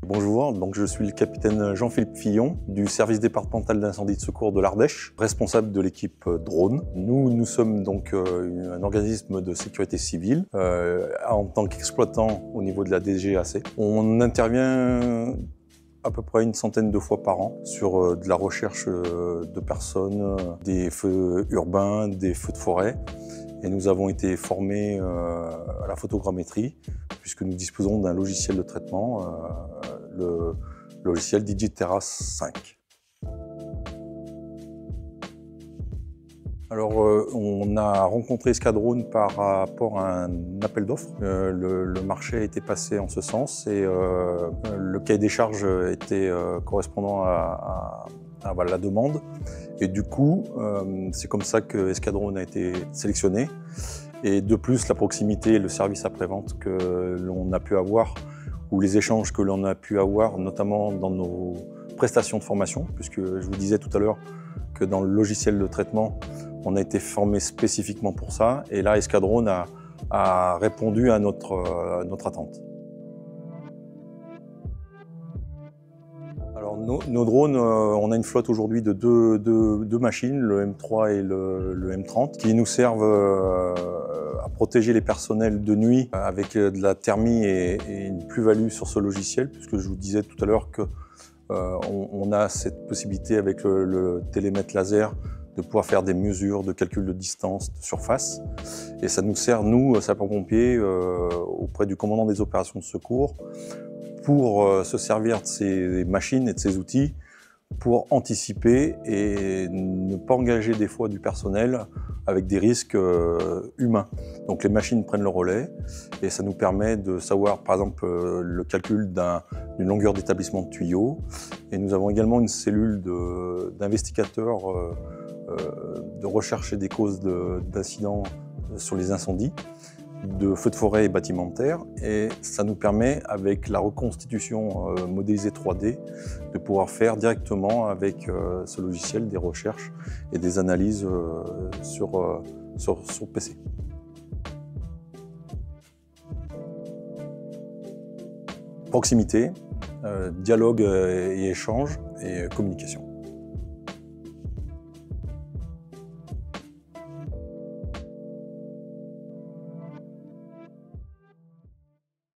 Bonjour, donc je suis le capitaine Jean-Philippe Fillon du service départemental d'incendie et de secours de l'Ardèche, responsable de l'équipe drone. Nous sommes donc un organisme de sécurité civile en tant qu'exploitant au niveau de la DGAC. On intervient à peu près une centaine de fois par an sur de la recherche de personnes, des feux urbains, des feux de forêt. Et nous avons été formés à la photogrammétrie puisque nous disposons d'un logiciel de traitement, le logiciel Digiterra 5. Alors, on a rencontré Escadrone par rapport à un appel d'offres. Le marché a été passé en ce sens et le cahier des charges était correspondant à la demande. Et du coup, c'est comme ça que Escadrone a été sélectionné. Et de plus, la proximité et le service après-vente que l'on a pu avoir, ou les échanges que l'on a pu avoir, notamment dans nos prestations de formation, puisque je vous disais tout à l'heure que dans le logiciel de traitement, on a été formé spécifiquement pour ça. Et là, Escadrone a répondu à notre attente. Alors, nos drones, on a une flotte aujourd'hui de deux machines, le M3 et le M30, qui nous servent à protéger les personnels de nuit avec de la thermie et une plus-value sur ce logiciel, puisque je vous disais tout à l'heure qu'on a cette possibilité avec le télémètre laser de pouvoir faire des mesures de calcul de distance, de surface. Et ça nous sert, nous, sapeurs-pompiers, auprès du commandant des opérations de secours, pour se servir de ces machines et de ces outils pour anticiper et ne pas engager des fois du personnel avec des risques humains. Donc les machines prennent le relais et ça nous permet de savoir par exemple le calcul d'une longueur d'établissement de tuyaux. Et nous avons également une cellule d'investigateurs de recherche et des causes d'incidents sur les incendies, de feux de forêt et bâtimentaires, et ça nous permet, avec la reconstitution modélisée 3D, de pouvoir faire directement avec ce logiciel des recherches et des analyses sur PC. Proximité, dialogue et échange et communication.